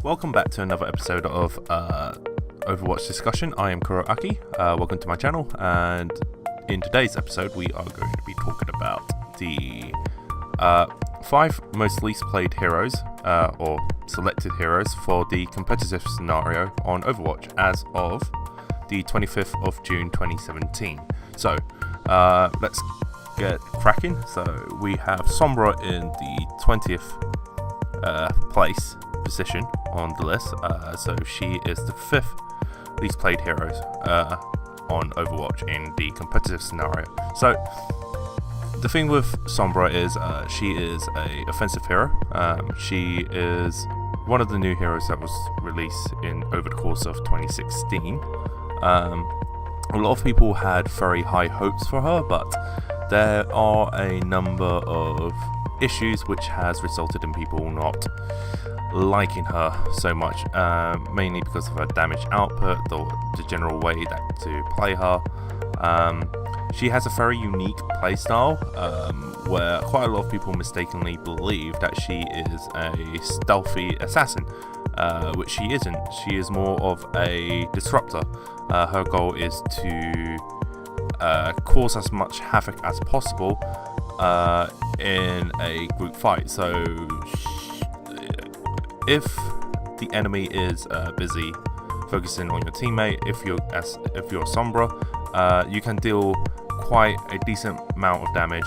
welcome back to another episode of Overwatch discussion. I am Kuroaki. Welcome to my channel, and in today's episode we are going to be talking about the 5 most least played heroes, or selected heroes for the competitive scenario on Overwatch as of the 25th of June 2017. So let's get cracking. So we have Sombra in the 20th place position on the list, so she is the 5th least played heroes on Overwatch in the competitive scenario. So the thing with Sombra is she is a offensive hero. She is one of the new heroes that was released over the course of 2016. A lot of people had very high hopes for her, but there are a number of issues which has resulted in people not liking her so much, mainly because of her damage output, the general way to play her. She has a very unique playstyle, where quite a lot of people mistakenly believe that she is a stealthy assassin, which she isn't. She is more of a disruptor. Her goal is to cause as much havoc as possible in a group fight. So if the enemy is busy focusing on your teammate, if you're Sombra, you can deal quite a decent amount of damage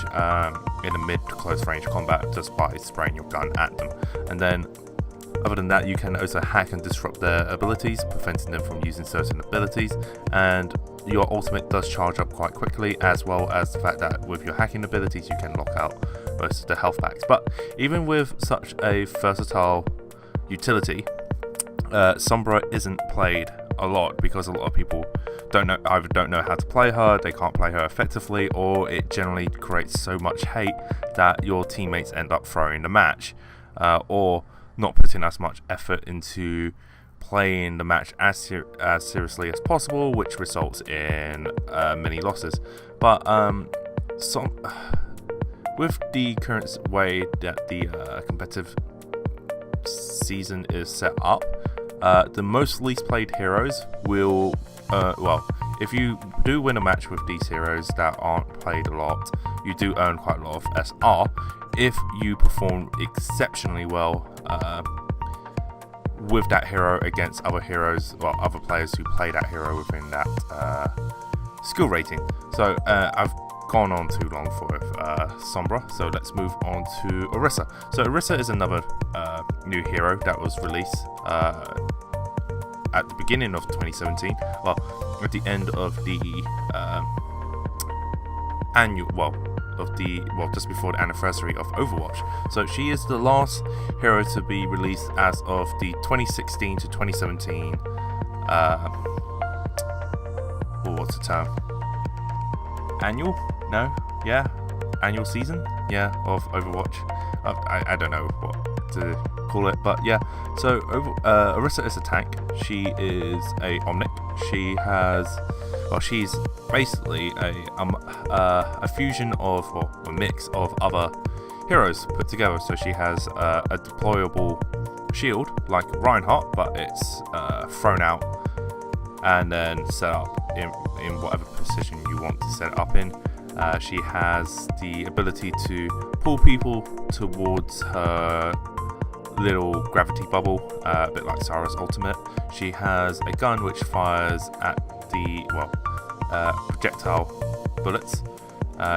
in a mid to close range combat just by spraying your gun at them. And then other than that, you can also hack and disrupt their abilities, preventing them from using certain abilities, and your ultimate does charge up quite quickly, as well as the fact that with your hacking abilities you can lock out most of the health packs. But even with such a versatile utility, Sombra isn't played a lot because a lot of people either don't know how to play her, they can't play her effectively, or it generally creates so much hate that your teammates end up throwing the match, or not putting as much effort into playing the match as seriously as possible, which results in many losses. But with the current way that the competitive season is set up, the most least played heroes will if you do win a match with these heroes that aren't played a lot, you do earn quite a lot of SR if you perform exceptionally well with that hero against other heroes, other players who play that hero within that skill rating. So I've gone on too long for Sombra, so let's move on to Orisa. So Orisa is another new hero that was released at the beginning of 2017, at the end of the just before the anniversary of Overwatch. So she is the last hero to be released as of the 2016 to 2017 what's the term? Annual season? Of Overwatch. I don't know what to call it, but yeah. So Orisa is a tank. She is a Omnic. She's basically a fusion of, a mix of other heroes put together. So she has a deployable shield like Reinhardt, but it's thrown out and then set up in whatever position you want to set it up in. She has the ability to pull people towards her little gravity bubble, a bit like Sarah's ultimate. She has a gun which fires at the projectile bullets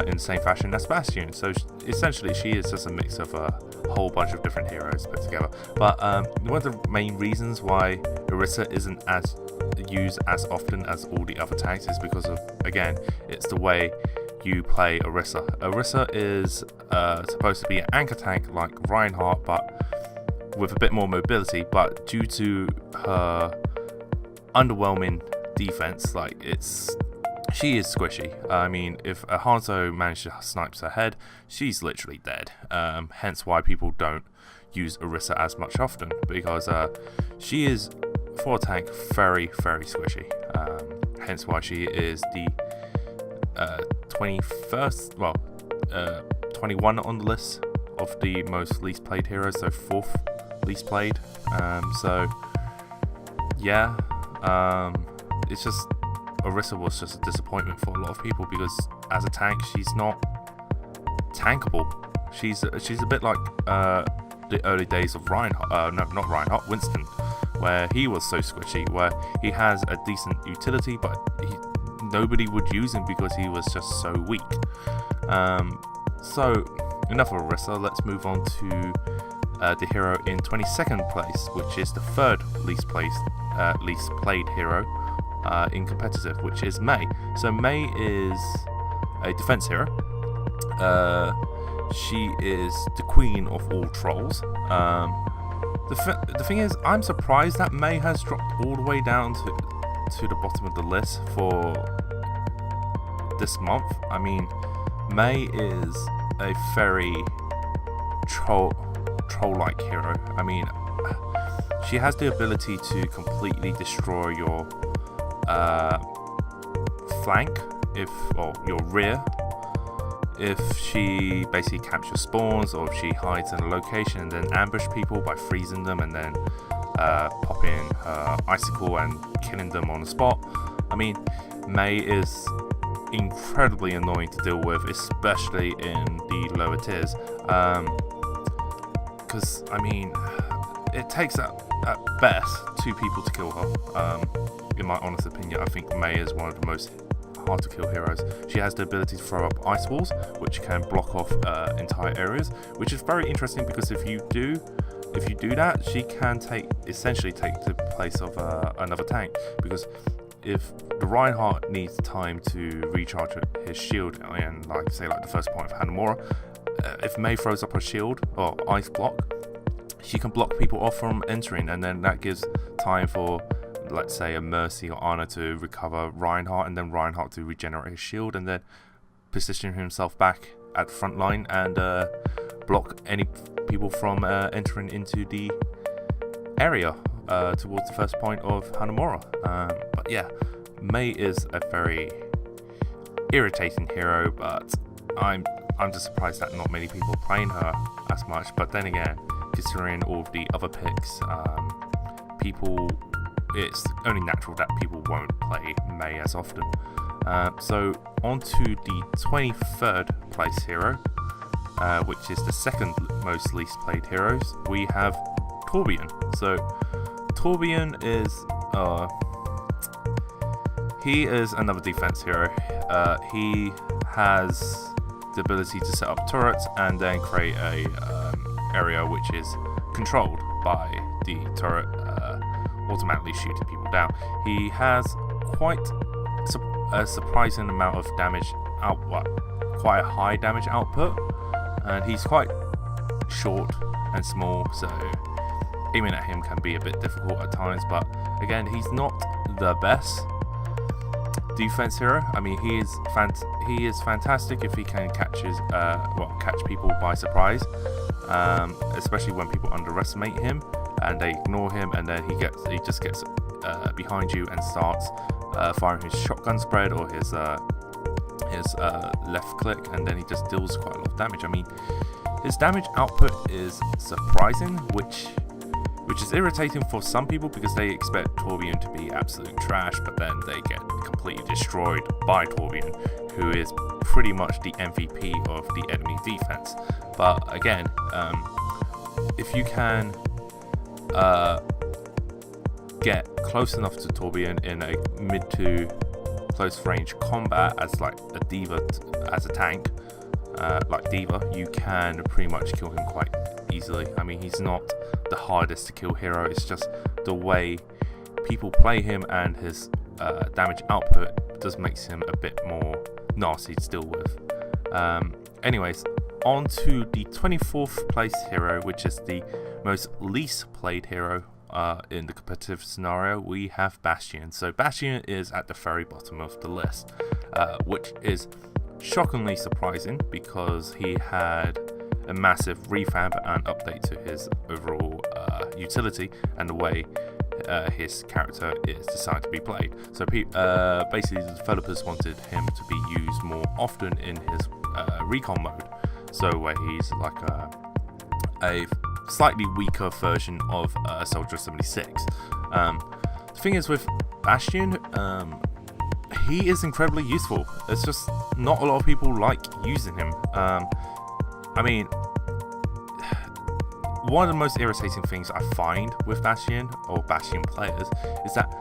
in the same fashion as Bastion. So essentially she is just a mix of a whole bunch of different heroes put together. But one of the main reasons why Orisa isn't as used as often as all the other tanks is because of, again, it's the way you play Orisa. Orisa is supposed to be an anchor tank like Reinhardt, but with a bit more mobility. But due to her underwhelming defense, she is squishy. I mean, if a Hanzo manages to snipe her head, she's literally dead. Hence why people don't use Orisa as much often, because she is, for a tank, very, very squishy. Hence why she is the 21 on the list of the most least played heroes, so 4th least played. So yeah, it's just Orisa was just a disappointment for a lot of people because as a tank, she's not tankable. She's a bit like the early days of Winston, where he was so squishy, where he has a decent utility, but nobody would use him because he was just so weak. So enough of Orisa, let's move on to the hero in 22nd place, which is the third least played hero in competitive, which is Mei. So Mei is a defense hero. She is the queen of all trolls. The thing is, I'm surprised that Mei has dropped all the way down to the bottom of the list for this month. I mean, Mei is a very troll-like hero. I mean, she has the ability to completely destroy your flank or your rear if she basically captures spawns, or if she hides in a location and then ambush people by freezing them and then popping her icicle and killing them on the spot. I mean, Mei is incredibly annoying to deal with, especially in the lower tiers, because I mean, it takes at best 2 people to kill her. In my honest opinion, I think Mei is one of the most hard to kill heroes. She has the ability to throw up ice walls, which can block off entire areas, which is very interesting because if you do that, she can essentially take the place of another tank, because if the Reinhardt needs time to recharge his shield in like the first point of Hanamura, if Mei throws up her shield or ice block, she can block people off from entering, and then that gives time for, let's say, a Mercy or Ana to recover Reinhardt, and then Reinhardt to regenerate his shield, and then position himself back at the front line and block any people from entering into the area towards the first point of Hanamura. But yeah, Mei is a very irritating hero, but I'm just surprised that not many people are playing her as much. But then again, considering all of the other picks, it's only natural that people won't play Mei as often. So on to the 23rd place hero, which is the second most least played heroes. We have Torbjorn. So Torbjorn he is another defense hero. He has the ability to set up turrets and then create a area which is controlled by the turret automatically shooting people down. He has quite a surprising amount of damage quite a high damage output, and he's quite short and small, so aiming at him can be a bit difficult at times. But again, he's not the best defense hero. I mean, he is fantastic if he can catch people by surprise, especially when people underestimate him and they ignore him, and then he just gets behind you and starts firing his shotgun spread or his left click, and then he just deals quite a lot of damage. I mean, his damage output is surprising, which is irritating for some people because they expect Torbjorn to be absolute trash, but then they get completely destroyed by Torbjorn, who is pretty much the MVP of the enemy defense. But again, if you can get close enough to Torbjorn in a mid to close range combat as like a D.Va, as a tank, like D.Va, you can pretty much kill him quite easily. I mean, he's not the hardest to kill hero, it's just the way people play him and his damage output just makes him a bit more nasty to deal with. Anyways, on to the 24th place hero, which is the most least played hero in the competitive scenario. We have Bastion. So Bastion is at the very bottom of the list, which is shockingly surprising because he had a massive revamp and update to his overall utility and the way his character is designed to be played. So basically the developers wanted him to be used more often in his recon mode, so where he's like a slightly weaker version of Soldier 76. The thing is with Bastion, he is incredibly useful. It's just not a lot of people like using him. I mean, one of the most irritating things I find with Bastion, or Bastion players, is that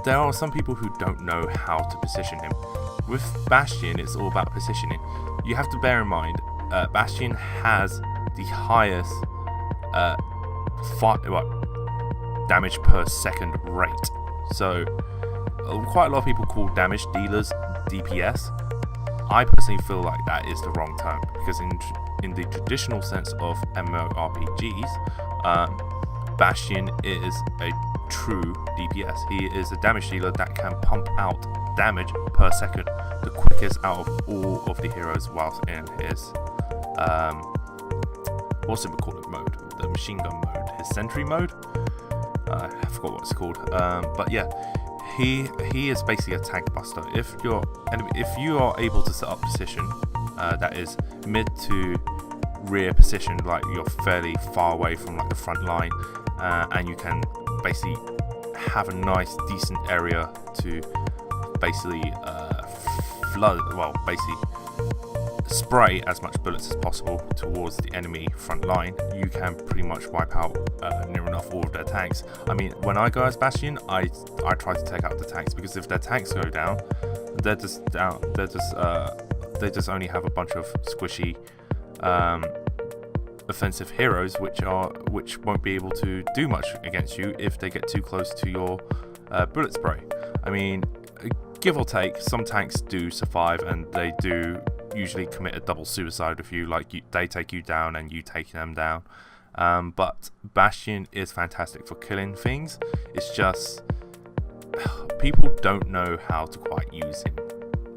there are some people who don't know how to position him. With Bastion, it's all about positioning. You have to bear in mind, Bastion has the highest damage per second rate. So, quite a lot of people call damage dealers DPS. I personally feel like that is the wrong term, because in the traditional sense of MMORPGs, Bastion is a true DPS. He is a damage dealer that can pump out damage per second, the quickest out of all of the heroes whilst in his what's it called mode? The machine gun mode, his sentry mode. I forgot what it's called. But yeah, he is basically a tank buster. If you are able to set up position that is mid to rear position, like you're fairly far away from like the front line, and you can basically have a nice decent area to basically spray as much bullets as possible towards the enemy front line, you can pretty much wipe out near enough all of their tanks. I mean, when I go as Bastion, I try to take out the tanks, because if their tanks go down, they're just down. They just only have a bunch of squishy offensive heroes which won't be able to do much against you if they get too close to your bullet spray. I mean, give or take, some tanks do survive, and they do usually commit a double suicide with you, they take you down and you take them down. But Bastion is fantastic for killing things. It's just people don't know how to quite use him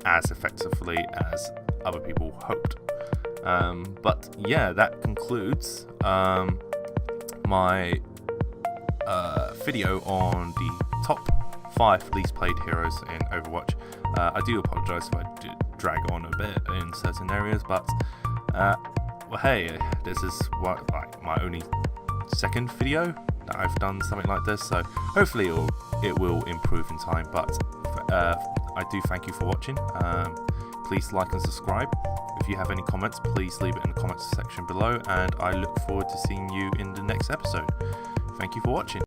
as effectively as other people hoped. But yeah, that concludes my video on the top 5 least played heroes in Overwatch. I do apologise if I did drag on a bit in certain areas, but well, hey, this is my only second video that I've done something like this, so hopefully it will improve in time. But I do thank you for watching. Please like and subscribe. If you have any comments, please leave it in the comments section below, and I look forward to seeing you in the next episode. Thank you for watching.